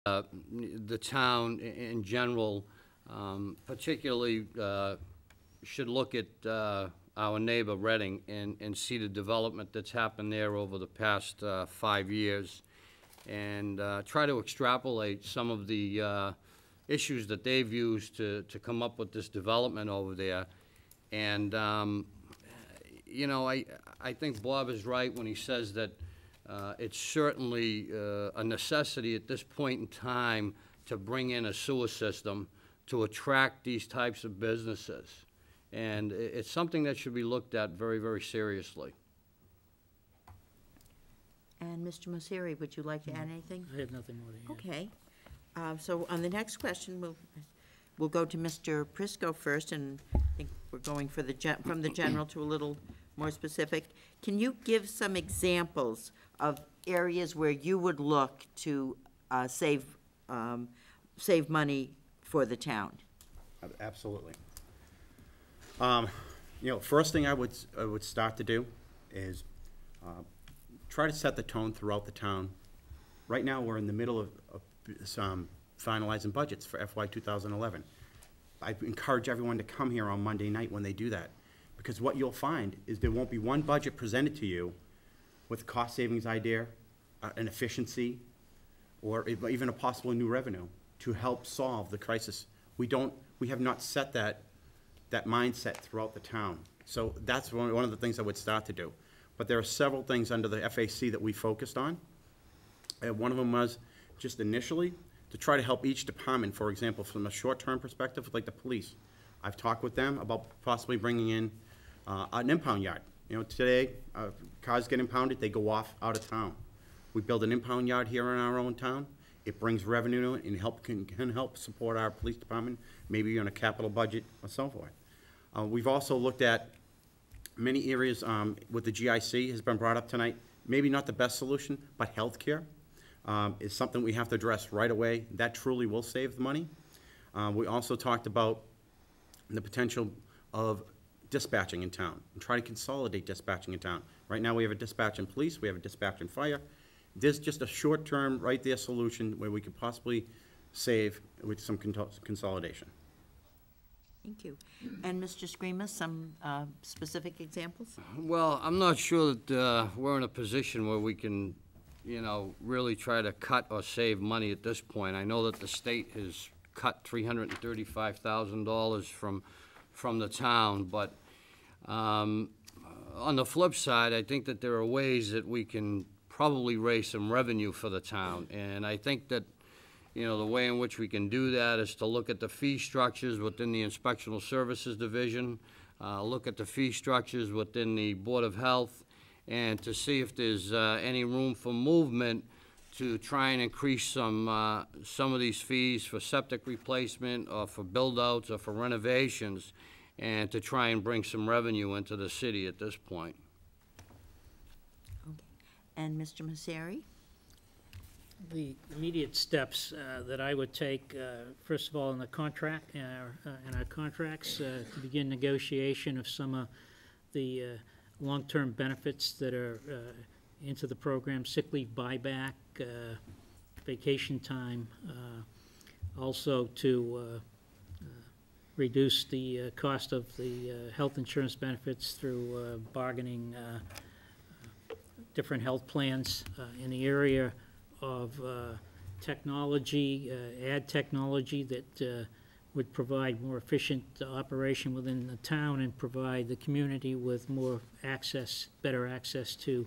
the town in general, particularly should look at our neighbor Reading and see the development that's happened there over the past 5 years, and try to extrapolate some of the issues that they've used to come up with this development over there. And you know, I think Bob is right when he says that it's certainly a necessity at this point in time to bring in a sewer system to attract these types of businesses. And it's something that should be looked at very, very seriously. And Mr. Messeri, would you like to add anything? I have nothing more to add. Okay. So on the next question, we'll go to Mr. Prisco first, and I think we're going for from the general to a little more specific. Can you give some examples of areas where you would look to save money for the town? Absolutely. You know, first thing I would start to do is try to set the tone throughout the town. Right now, we're in the middle of some finalizing budgets for FY 2011. I encourage everyone to come here on Monday night when they do that, because what you'll find is there won't be one budget presented to you with cost savings idea, an efficiency, or even a possible new revenue to help solve the crisis. We have not set that mindset throughout the town. So that's one of the things I would start to do. But there are several things under the FAC that we focused on. One of them was just initially to try to help each department, for example, from a short-term perspective, like the police. I've talked with them about possibly bringing in an impound yard. You know, today, cars get impounded, they go off out of town. We build an impound yard here in our own town. It brings revenue and can help support our police department, maybe on a capital budget or so forth. We've also looked at many areas with the GIC has been brought up tonight. Maybe not the best solution, but healthcare is something we have to address right away. That truly will save the money. We also talked about the potential of dispatching in town and try to consolidate dispatching in town. Right now we have a dispatch in police, we have a dispatch in fire. There's just a short-term, right there solution where we could possibly save with some consolidation. Thank you. And Mr. Screamer, some specific examples? Well, I'm not sure that we're in a position where we can, you know, really try to cut or save money at this point. I know that the state has cut $335,000 from the town, but on the flip side, I think that there are ways that we can probably raise some revenue for the town. And I think that, you know, the way in which we can do that is to look at the fee structures within the Inspectional Services Division, look at the fee structures within the Board of Health, and to see if there's any room for movement to try and increase some of these fees for septic replacement or for build-outs or for renovations, and to try and bring some revenue into the city at this point. Okay. And Mr. Messeri? The immediate steps that I would take, first of all, in the contract, in our contracts, to begin negotiation of some of the long-term benefits that are into the program, sick leave buyback, vacation time, also to reduce the cost of the health insurance benefits through bargaining different health plans in the area of technology, add technology that would provide more efficient operation within the town and provide the community with more access, better access to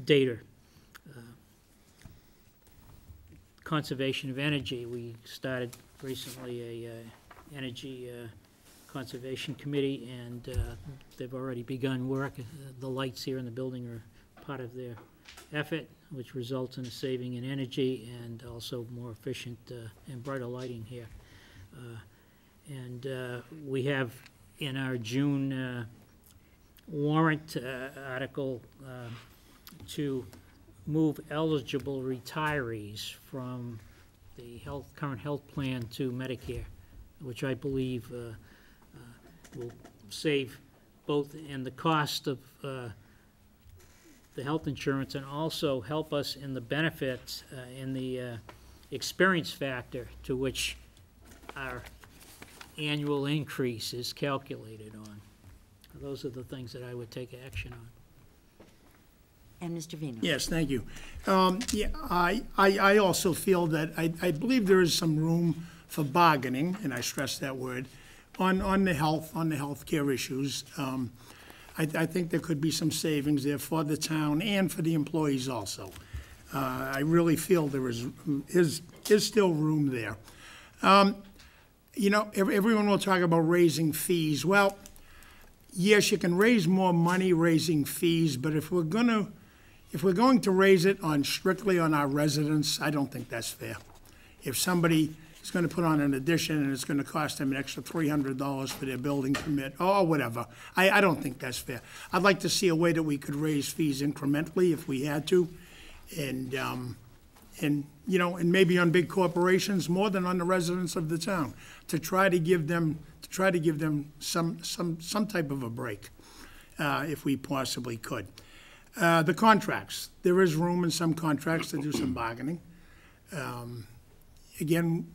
data. Conservation of energy. We started recently a energy conservation committee, and they've already begun work. The lights here in the building are part of their effort, which results in a saving in energy and also more efficient and brighter lighting here. We have in our June warrant article to move eligible retirees from the current health plan to Medicare, which I believe will save both in the cost of the health insurance and also help us in the benefits, in the experience factor to which our annual increase is calculated on. Those are the things that I would take action on. And Mr. Vino? Yes, thank you. Yeah, I also feel that, I believe there is some room for bargaining, and I stress that word, on the healthcare issues. I think there could be some savings there for the town and for the employees also. I really feel there is still room there. You know, everyone will talk about raising fees. Well, yes, you can raise more money raising fees, but if we're going to raise it strictly on our residents, I don't think that's fair. If somebody is going to put on an addition and it's going to cost them an extra $300 for their building permit or whatever, I don't think that's fair. I'd like to see a way that we could raise fees incrementally if we had to, and you know, and maybe on big corporations more than on the residents of the town, to try to give them some type of a break, if we possibly could. The contracts, there is room in some contracts to do some bargaining. Again,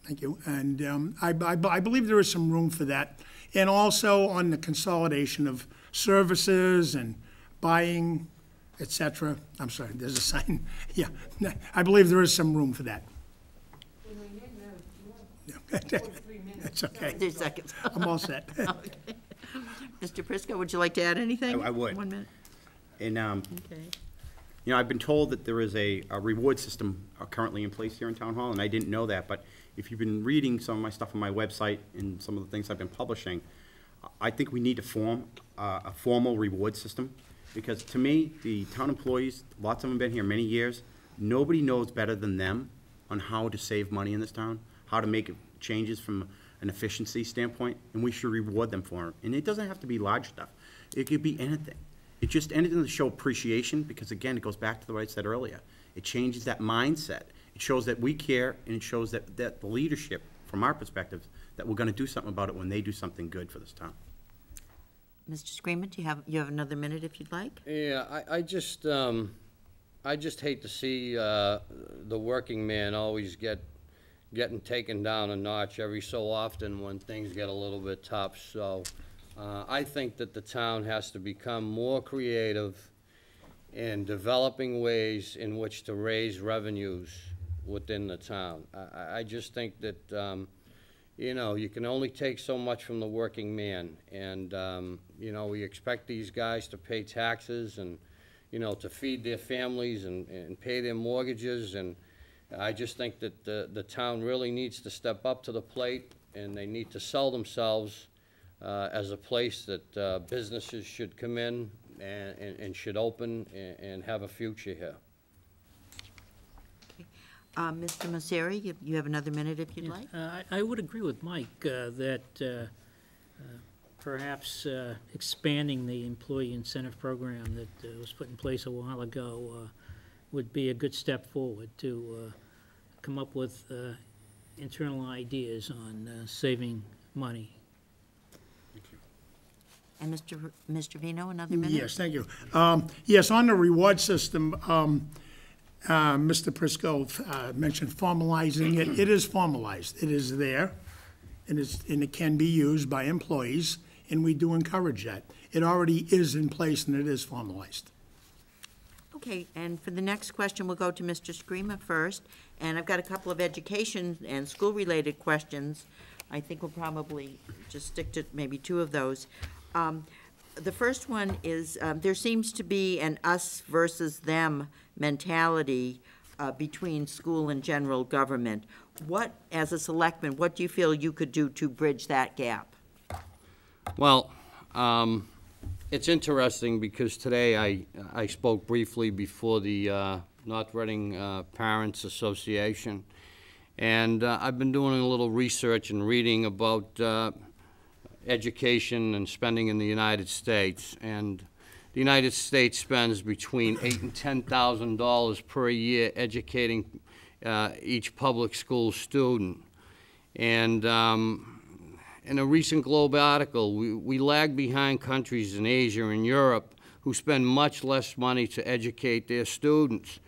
thank you, and I believe there is some room for that. And also on the consolidation of services and buying, et cetera. I'm sorry, there's a sign. Yeah, I believe there is some room for that. That's okay. 30 seconds. I'm all set. Okay. Mr. Prisco, would you like to add anything? I would. 1 minute. And, Okay. you know, I've been told that there is a reward system currently in place here in Town Hall, and I didn't know that, but if you've been reading some of my stuff on my website and some of the things I've been publishing, I think we need to form a formal reward system, because to me, the town employees, lots of them have been here many years, nobody knows better than them on how to save money in this town, how to make changes from an efficiency standpoint, and we should reward them for it. And it doesn't have to be large stuff. It could be anything. It's just anything to show appreciation, because again, it goes back to what I said earlier. It changes that mindset. It shows that we care, and it shows that the leadership, from our perspective, that we're gonna do something about it when they do something good for this town. Mr. Screamer, you have another minute if you'd like? Yeah, I just hate to see the working man always getting taken down a notch every so often when things get a little bit tough. So I think that the town has to become more creative in developing ways in which to raise revenues within the town. I just think that, you know, you can only take so much from the working man. And, you know, we expect these guys to pay taxes and, you know, to feed their families and pay their mortgages. And I just think that the town really needs to step up to the plate, and they need to sell themselves as a place that businesses should come in and should open and have a future here. Mr. Mosseri, you have another minute if you'd like? I would agree with Mike that perhaps expanding the employee incentive program that was put in place a while ago would be a good step forward to come up with internal ideas on saving money. And Mr. Vino, another minute? Yes, thank you. Yes, on the reward system, Mr. Prisco mentioned formalizing it. It is formalized. It is there, and it can be used by employees, and we do encourage that. It already is in place, and it is formalized. Okay, and for the next question, we'll go to Mr. Screamer first. And I've got a couple of education and school-related questions. I think we'll probably just stick to maybe two of those. The first one is, there seems to be an us versus them mentality between school and general government. What, as a selectman, what do you feel you could do to bridge that gap? Well, it's interesting because today I spoke briefly before the North Reading Parents Association, and I've been doing a little research and reading about education and spending in the United States, and the United States spends between $8,000 and $10,000 per year educating each public school student. And in a recent Globe article, we lag behind countries in Asia and Europe who spend much less money to educate their students.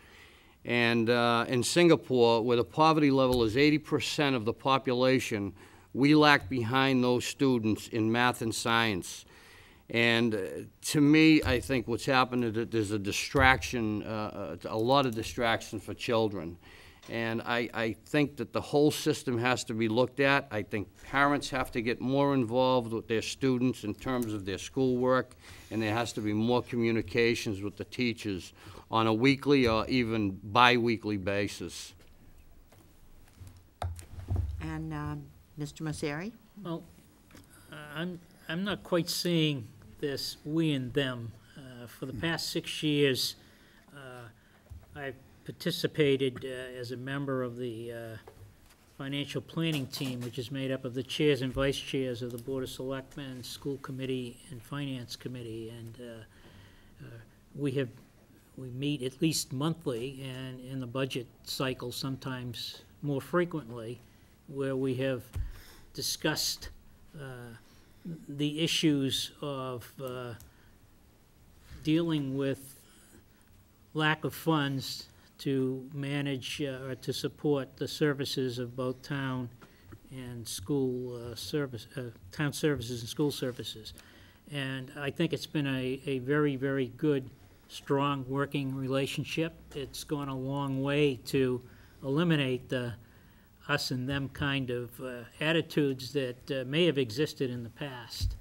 And in Singapore, where the poverty level is 80% of the population, we lag behind those students in math and science. And to me, I think what's happened is that there's a distraction, a lot of distraction for children. And I think that the whole system has to be looked at. I think parents have to get more involved with their students in terms of their schoolwork, and there has to be more communications with the teachers on a weekly or even bi-weekly basis. And Mr. Messeri? Well, I'm not quite seeing this we and them. For the past 6 years, I've participated as a member of the financial planning team, which is made up of the chairs and vice chairs of the Board of Selectmen, School Committee, and Finance Committee. And we meet at least monthly, and in the budget cycle sometimes more frequently, where we have discussed the issues of dealing with lack of funds to manage or to support the services of both town and school town services and school services. And I think it's been a very, very good, strong working relationship. It's gone a long way to eliminate the us and them kind of attitudes that may have existed in the past.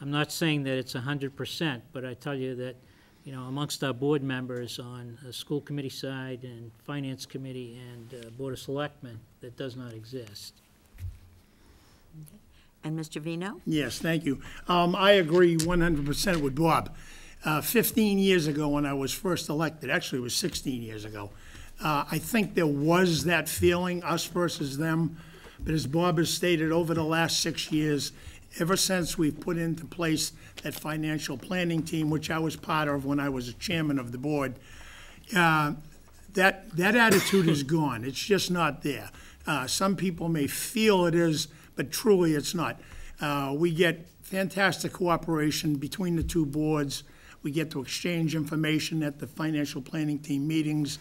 I'm not saying that it's 100%, but I tell you that, you know, amongst our board members on the school committee side and finance committee and Board of Selectmen, that does not exist. And Mr. Vino? Yes, thank you. I agree 100% with Bob. 15 years ago, when I was first elected, actually it was 16 years ago, I think there was that feeling, us versus them. But as Bob has stated, over the last 6 years, ever since we've put into place that financial planning team, which I was part of when I was a chairman of the board, that attitude is gone. It's just not there. Some people may feel it is, but truly it's not. We get fantastic cooperation between the two boards. We get to exchange information at the financial planning team meetings.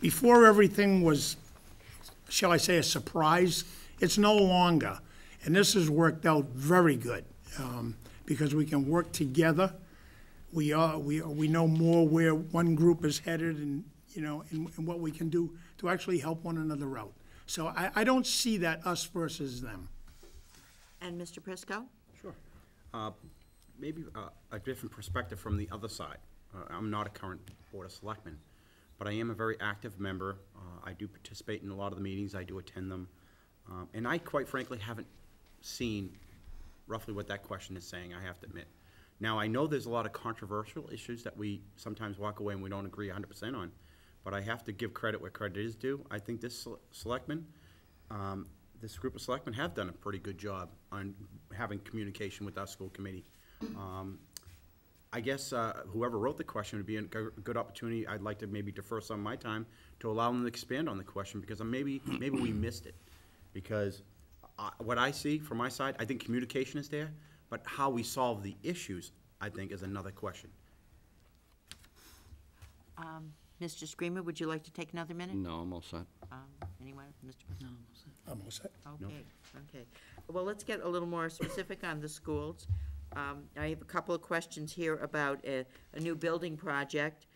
Before everything was, shall I say, a surprise, it's no longer. And this has worked out very good because we can work together. We know more where one group is headed and, you know, and what we can do to actually help one another out. So I don't see that us versus them. And Mr. Prisco? Sure. Maybe a different perspective from the other side. I'm not a current Board of Selectmen, but I am a very active member. I do participate in a lot of the meetings. I do attend them. And I, quite frankly, haven't seen roughly what that question is saying, I have to admit. Now, I know there's a lot of controversial issues that we sometimes walk away and we don't agree 100% on, but I have to give credit where credit is due. I think this selectmen, this group of selectmen have done a pretty good job on having communication with our school committee. I guess whoever wrote the question would be a good opportunity. I'd like to maybe defer some of my time to allow them to expand on the question, because maybe we missed it. Because what I see from my side, I think communication is there, but how we solve the issues, I think, is another question. Mr. Screamer, would you like to take another minute? No, I'm all set. Anyone? Mr. No, I'm all set. Okay, okay. Well, let's get a little more specific on the schools. I have a couple of questions here about a new building project,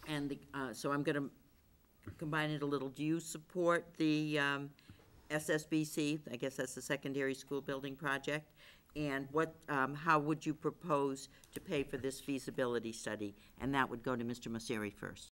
and so I'm going to combine it a little. Do you support the SSBC? I guess that's the secondary school building project. And how would you propose to pay for this feasibility study? And that would go to Mr. Messeri first.